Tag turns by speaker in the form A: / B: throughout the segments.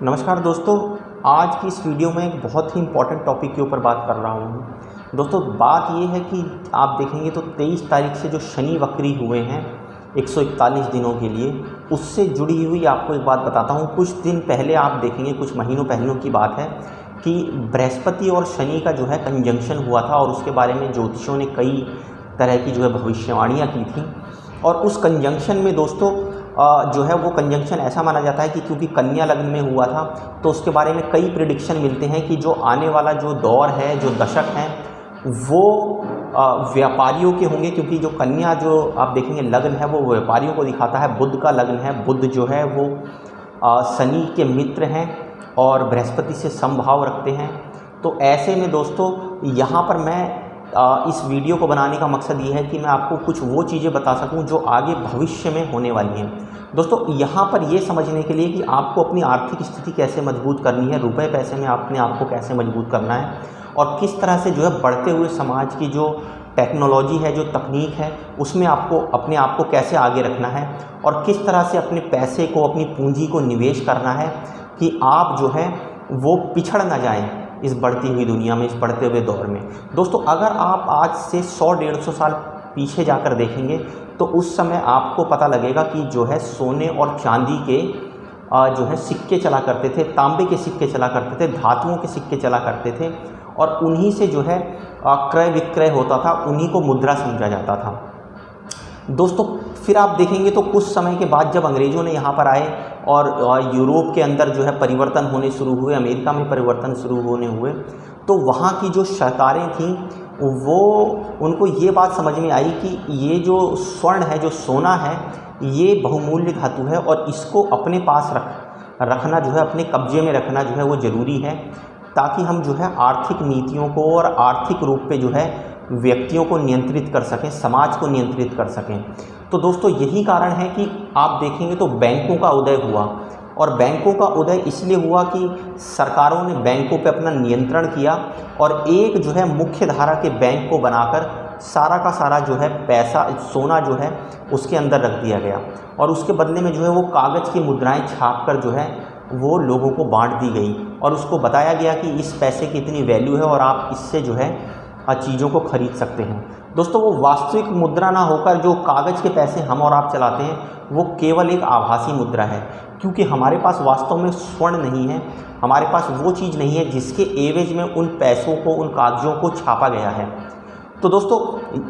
A: नमस्कार दोस्तों, आज की इस वीडियो में एक बहुत ही इम्पोर्टेंट टॉपिक के ऊपर बात कर रहा हूँ। दोस्तों, बात ये है कि आप देखेंगे तो 23 तारीख से जो शनि वक्री हुए हैं 141 दिनों के लिए, उससे जुड़ी हुई आपको एक बात बताता हूँ। कुछ दिन पहले आप देखेंगे, कुछ महीनों पहलों की बात है कि बृहस्पति और शनि का जो है कंजंक्शन हुआ था और उसके बारे में ज्योतिषों ने कई तरह की जो है भविष्यवाणियाँ की थी। और उस कंजंक्शन में दोस्तों जो है वो कंजंक्शन ऐसा माना जाता है कि क्योंकि कन्या लग्न में हुआ था, तो उसके बारे में कई प्रिडिक्शन मिलते हैं कि जो आने वाला जो दौर है, जो दशक हैं, वो व्यापारियों के होंगे। क्योंकि जो कन्या जो आप देखेंगे लग्न है वो व्यापारियों को दिखाता है। बुध का लग्न है, बुध जो है वो शनि के मित्र हैं और बृहस्पति से समभाव रखते हैं। तो ऐसे में दोस्तों यहाँ पर मैं इस वीडियो को बनाने का मकसद ये है कि मैं आपको कुछ वो चीज़ें बता सकूं जो आगे भविष्य में होने वाली हैं। दोस्तों, यहाँ पर ये समझने के लिए कि आपको अपनी आर्थिक स्थिति कैसे मजबूत करनी है, रुपए पैसे में आपने आपको कैसे मजबूत करना है और किस तरह से जो है बढ़ते हुए समाज की जो टेक्नोलॉजी है, जो तकनीक है, उसमें आपको अपने आप को कैसे आगे रखना है और किस तरह से अपने पैसे को, अपनी पूंजी को निवेश करना है कि आप जो है वो पिछड़ ना जाएं इस बढ़ती हुई दुनिया में, इस बढ़ते हुए दौर में। दोस्तों, अगर आप आज से 100-150 साल पीछे जाकर देखेंगे तो उस समय आपको पता लगेगा कि जो है सोने और चांदी के जो है सिक्के चला करते थे, तांबे के सिक्के चला करते थे, धातुओं के सिक्के चला करते थे और उन्हीं से जो है क्रय विक्रय होता था, उन्हीं को मुद्रा समझा जाता था। दोस्तों, फिर आप देखेंगे तो कुछ समय के बाद जब अंग्रेज़ों ने यहाँ पर आए और यूरोप के अंदर जो है परिवर्तन होने शुरू हुए, अमेरिका में परिवर्तन शुरू होने हुए, तो वहाँ की जो सरकारें थीं वो उनको ये बात समझ में आई कि ये जो स्वर्ण है, जो सोना है, ये बहुमूल्य धातु है और इसको अपने पास रखना जो है, अपने कब्जे में रखना जो है वो ज़रूरी है, ताकि हम जो है आर्थिक नीतियों को और आर्थिक रूप पे जो है व्यक्तियों को नियंत्रित कर सकें, समाज को नियंत्रित कर सकें। तो दोस्तों, यही कारण है कि आप देखेंगे तो बैंकों का उदय हुआ और बैंकों का उदय इसलिए हुआ कि सरकारों ने बैंकों पे अपना नियंत्रण किया और एक जो है मुख्य धारा के बैंक को बनाकर सारा का सारा जो है पैसा, सोना जो है उसके अंदर रख दिया गया और उसके बदले में जो है वो कागज़ की मुद्राएं छाप कर जो है वो लोगों को बांट दी गई और उसको बताया गया कि इस पैसे की इतनी वैल्यू है और आप इससे जो है चीज़ों को खरीद सकते हैं। दोस्तों, वो वास्तविक मुद्रा ना होकर जो कागज़ के पैसे हम और आप चलाते हैं वो केवल एक आभासी मुद्रा है, क्योंकि हमारे पास वास्तव में स्वर्ण नहीं है, हमारे पास वो चीज़ नहीं है जिसके एवज में उन पैसों को, उन कागज़ों को छापा गया है। तो दोस्तों,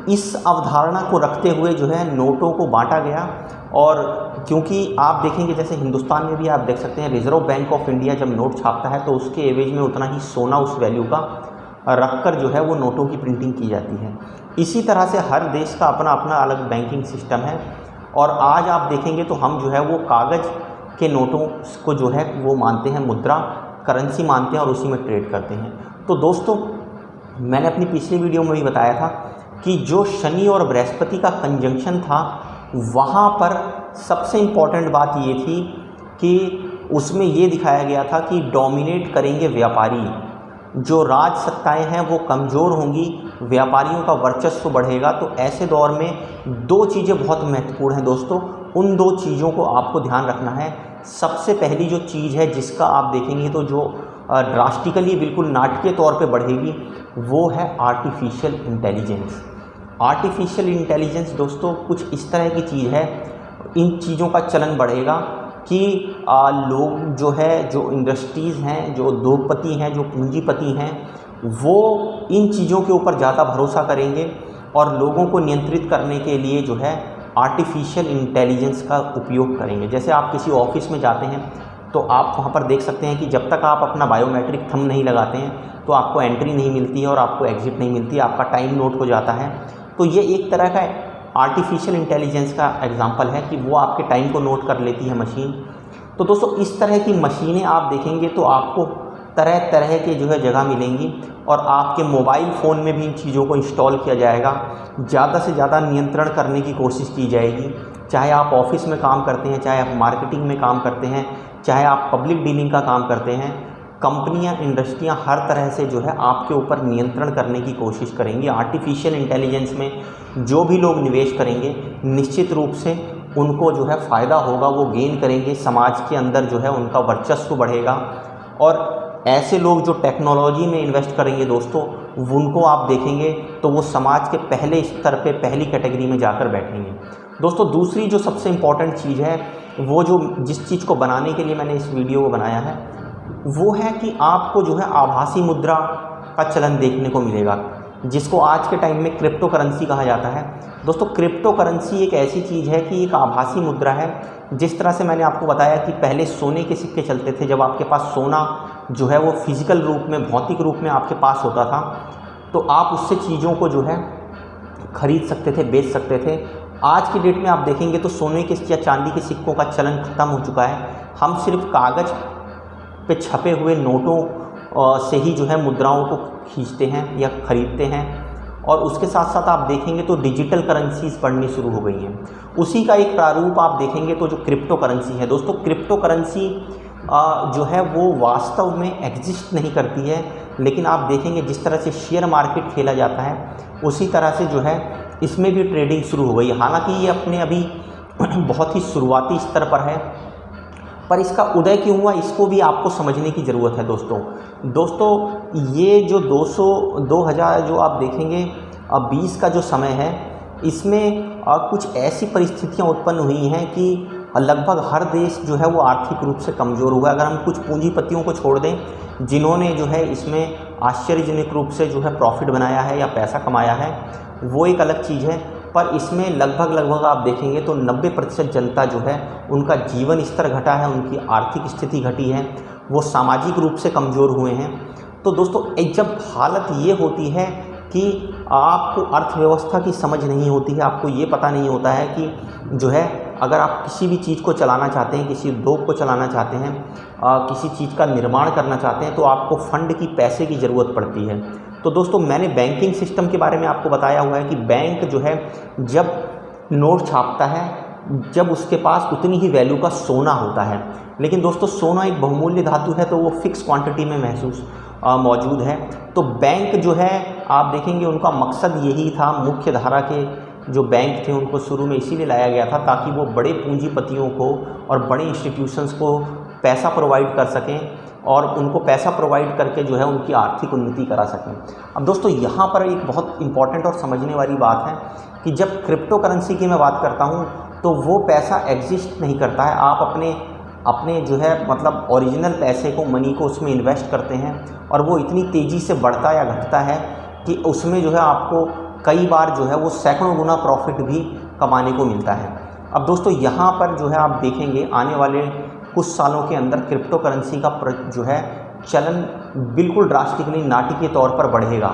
A: इस अवधारणा को रखते हुए जो है नोटों को बांटा गया और क्योंकि आप देखेंगे जैसे हिंदुस्तान में भी आप देख सकते हैं रिज़र्व बैंक ऑफ इंडिया जब नोट छापता है तो उसके एवज में उतना ही सोना उस वैल्यू का रखकर जो है वो नोटों की प्रिंटिंग की जाती है। इसी तरह से हर देश का अपना अपना अलग बैंकिंग सिस्टम है और आज आप देखेंगे तो हम जो है वो कागज़ के नोटों को जो है वो मानते हैं मुद्रा, करेंसी मानते हैं और उसी में ट्रेड करते हैं। तो दोस्तों, मैंने अपनी पिछली वीडियो में भी बताया था कि जो शनि और बृहस्पति का कंजंक्शन था, वहाँ पर सबसे इम्पॉर्टेंट बात ये थी कि उसमें ये दिखाया गया था कि डोमिनेट करेंगे व्यापारी, जो राज सत्ताएँ हैं वो कमज़ोर होंगी, व्यापारियों का वर्चस्व बढ़ेगा। तो ऐसे दौर में दो चीज़ें बहुत महत्वपूर्ण हैं दोस्तों, उन दो चीज़ों को आपको ध्यान रखना है। सबसे पहली जो चीज़ है जिसका आप देखेंगे तो जो ड्रास्टिकली बिल्कुल नाटकीय तौर पे बढ़ेगी वो है आर्टिफिशियल इंटेलिजेंस। आर्टिफिशियल इंटेलिजेंस दोस्तों कुछ इस तरह की चीज़ है, इन चीज़ों का चलन बढ़ेगा कि लोग जो है, जो इंडस्ट्रीज़ हैं, जो उद्योगपति हैं, जो पूंजीपति हैं, वो इन चीज़ों के ऊपर ज़्यादा भरोसा करेंगे और लोगों को नियंत्रित करने के लिए जो है आर्टिफिशियल इंटेलिजेंस का उपयोग करेंगे। जैसे आप किसी ऑफिस में जाते हैं तो आप वहाँ पर देख सकते हैं कि जब तक आप अपना बायोमेट्रिक थंब नहीं लगाते हैं तो आपको एंट्री नहीं मिलती है और आपको एग्ज़िट नहीं मिलती है, आपका टाइम नोट हो जाता है। तो ये एक तरह का आर्टिफिशियल इंटेलिजेंस का एग्जांपल है कि वो आपके टाइम को नोट कर लेती है मशीन। तो दोस्तों, इस तरह की मशीनें आप देखेंगे तो आपको तरह तरह के जो है जगह मिलेंगी और आपके मोबाइल फ़ोन में भी इन चीज़ों को इंस्टॉल किया जाएगा। ज़्यादा से ज़्यादा नियंत्रण करने की कोशिश की जाएगी, चाहे आप ऑफिस में काम करते हैं, चाहे आप मार्केटिंग में काम करते हैं, चाहे आप पब्लिक डीलिंग का काम करते हैं। कंपनियां, इंडस्ट्रियां हर तरह से जो है आपके ऊपर नियंत्रण करने की कोशिश करेंगी। आर्टिफिशियल इंटेलिजेंस में जो भी लोग निवेश करेंगे निश्चित रूप से उनको जो है फ़ायदा होगा, वो गेन करेंगे, समाज के अंदर जो है उनका वर्चस्व बढ़ेगा। और ऐसे लोग जो टेक्नोलॉजी में इन्वेस्ट करेंगे दोस्तों, उनको आप देखेंगे तो वो समाज के पहले स्तर पे, पहली कैटेगरी में जाकर बैठेंगे। दोस्तों दूसरी जो सबसे इम्पॉर्टेंट चीज़ है, वो जो जिस चीज़ को बनाने के लिए मैंने इस वीडियो को बनाया है, वो है कि आपको जो है आभासी मुद्रा का चलन देखने को मिलेगा, जिसको आज के टाइम में क्रिप्टो करेंसी कहा जाता है। दोस्तों क्रिप्टो करेंसी एक ऐसी चीज़ है कि एक आभासी मुद्रा है। जिस तरह से मैंने आपको बताया कि पहले सोने के सिक्के चलते थे, जब आपके पास सोना जो है वो फिजिकल रूप में, भौतिक रूप में आपके पास होता था, तो आप उससे चीज़ों को जो है खरीद सकते थे, बेच सकते थे। आज की डेट में आप देखेंगे तो सोने के या चांदी के सिक्कों का चलन ख़त्म हो चुका है। हम सिर्फ कागज़ पे छपे हुए नोटों से ही जो है मुद्राओं को खींचते हैं या ख़रीदते हैं। और उसके साथ साथ आप देखेंगे तो डिजिटल करेंसीज बढ़नी शुरू हो गई हैं। उसी का एक प्रारूप आप देखेंगे तो जो क्रिप्टो करेंसी है दोस्तों, क्रिप्टो करेंसी जो है वो वास्तव में एग्जिस्ट नहीं करती है, लेकिन आप देखेंगे जिस तरह से शेयर मार्केट खेला जाता है, उसी तरह से जो है इसमें भी ट्रेडिंग शुरू हो गई। हालांकि ये अपने अभी बहुत ही शुरुआती स्तर पर है, पर इसका उदय क्यों हुआ इसको भी आपको समझने की ज़रूरत है दोस्तों ये जो 2000 जो आप देखेंगे 20 का जो समय है, इसमें कुछ ऐसी परिस्थितियां उत्पन्न हुई हैं कि लगभग हर देश जो है वो आर्थिक रूप से कमज़ोर हुआ। अगर हम कुछ पूंजीपतियों को छोड़ दें जिन्होंने जो है इसमें आश्चर्यजनक रूप से जो है प्रॉफिट बनाया है या पैसा कमाया है, वो एक अलग चीज़ है, पर इसमें लगभग आप देखेंगे तो 90% जनता जो है उनका जीवन स्तर घटा है, उनकी आर्थिक स्थिति घटी है, वो सामाजिक रूप से कमज़ोर हुए हैं। तो दोस्तों एक जब हालत ये होती है कि आपको अर्थव्यवस्था की समझ नहीं होती है, आपको ये पता नहीं होता है कि जो है अगर आप किसी भी चीज़ को चलाना चाहते हैं, किसी उद्योग को चलाना चाहते हैं, किसी चीज़ का निर्माण करना चाहते हैं, तो आपको फंड की, पैसे की ज़रूरत पड़ती है। तो दोस्तों मैंने बैंकिंग सिस्टम के बारे में आपको बताया हुआ है कि बैंक जो है जब नोट छापता है, जब उसके पास उतनी ही वैल्यू का सोना होता है। लेकिन दोस्तों सोना एक बहुमूल्य धातु है, तो वो फिक्स क्वांटिटी में मौजूद है। तो बैंक जो है आप देखेंगे उनका मकसद यही था, मुख्य धारा के जो बैंक थे उनको शुरू में इसीलिए लाया गया था ताकि वो बड़े पूंजीपतियों को और बड़े इंस्टीट्यूशंस को पैसा प्रोवाइड कर सकें और उनको पैसा प्रोवाइड करके जो है उनकी आर्थिक उन्नति करा सकें। अब दोस्तों यहाँ पर एक बहुत इंपॉर्टेंट और समझने वाली बात है कि जब क्रिप्टो करेंसी की मैं बात करता हूँ तो वो पैसा एग्जिस्ट नहीं करता है। आप अपने जो है मतलब ओरिजिनल पैसे को, मनी को उसमें इन्वेस्ट करते हैं और वो इतनी तेज़ी से बढ़ता या घटता है कि उसमें जो है आपको कई बार जो है वो सैकड़ों गुना प्रॉफिट भी कमाने को मिलता है। अब दोस्तों यहाँ पर जो है आप देखेंगे आने वाले कुछ सालों के अंदर क्रिप्टो करेंसी का जो है चलन बिल्कुल ड्रास्टिकली, नाटकीय तौर पर बढ़ेगा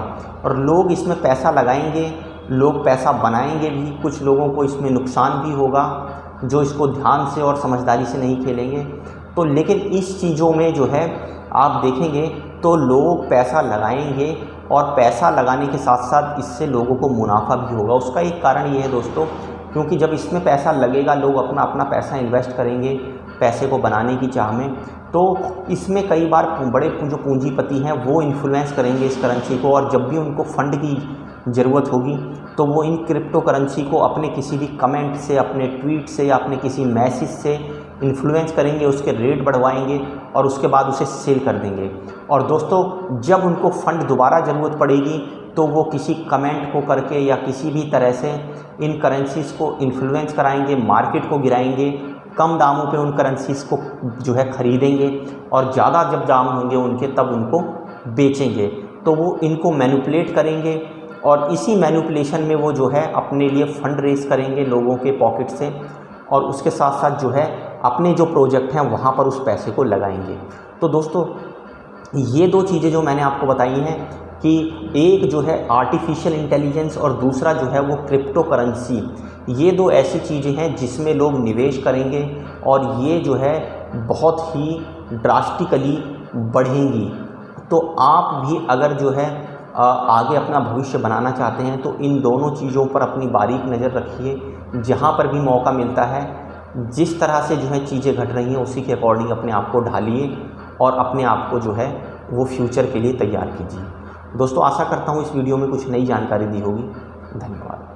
A: और लोग इसमें पैसा लगाएंगे, लोग पैसा बनाएंगे भी। कुछ लोगों को इसमें नुकसान भी होगा जो इसको ध्यान से और समझदारी से नहीं खेलेंगे। तो लेकिन इस चीज़ों में जो है आप देखेंगे तो लोग पैसा लगाएंगे और पैसा लगाने के साथ साथ इससे लोगों को मुनाफा भी होगा। उसका एक कारण ये है दोस्तों, क्योंकि जब इसमें पैसा लगेगा, लोग अपना पैसा इन्वेस्ट करेंगे पैसे को बनाने की चाह में, तो इसमें कई बार बड़े जो पूंजीपति हैं वो इन्फ्लुएंस करेंगे इस करेंसी को, और जब भी उनको फंड की ज़रूरत होगी तो वो इन क्रिप्टो करेंसी को अपने किसी भी कमेंट से, अपने ट्वीट से या अपने किसी मैसेज से इन्फ्लुएंस करेंगे, उसके रेट बढ़वाएंगे और उसके बाद उसे सेल कर देंगे। और दोस्तों जब उनको फंड दोबारा ज़रूरत पड़ेगी तो वो किसी कमेंट को करके या किसी भी तरह से इन करेंसीज़ को इन्फ्लुएंस कराएंगे, मार्केट को गिराएंगे, कम दामों पे उन करेंसीज़ को जो है ख़रीदेंगे और ज़्यादा जब दाम होंगे उनके तब उनको बेचेंगे। तो वो इनको मैनिपुलेट करेंगे और इसी मैनिपुलेशन में वो जो है अपने लिए फ़ंड रेज़ करेंगे लोगों के पॉकेट से, और उसके साथ साथ जो है अपने जो प्रोजेक्ट हैं वहाँ पर उस पैसे को लगाएंगे। तो दोस्तों ये दो चीज़ें जो मैंने आपको बताई हैं कि एक जो है आर्टिफिशियल इंटेलिजेंस और दूसरा जो है वो क्रिप्टो करेंसी, ये दो ऐसी चीज़ें हैं जिसमें लोग निवेश करेंगे और ये जो है बहुत ही ड्रास्टिकली बढ़ेंगी। तो आप भी अगर जो है आगे अपना भविष्य बनाना चाहते हैं तो इन दोनों चीज़ों पर अपनी बारीक नज़र रखिए। जहाँ पर भी मौका मिलता है, जिस तरह से जो है चीज़ें घट रही हैं उसी के अकॉर्डिंग अपने आप को ढालिए और अपने आप को जो है वो फ्यूचर के लिए तैयार कीजिए। दोस्तों आशा करता हूँ इस वीडियो में कुछ नई जानकारी दी होगी। धन्यवाद।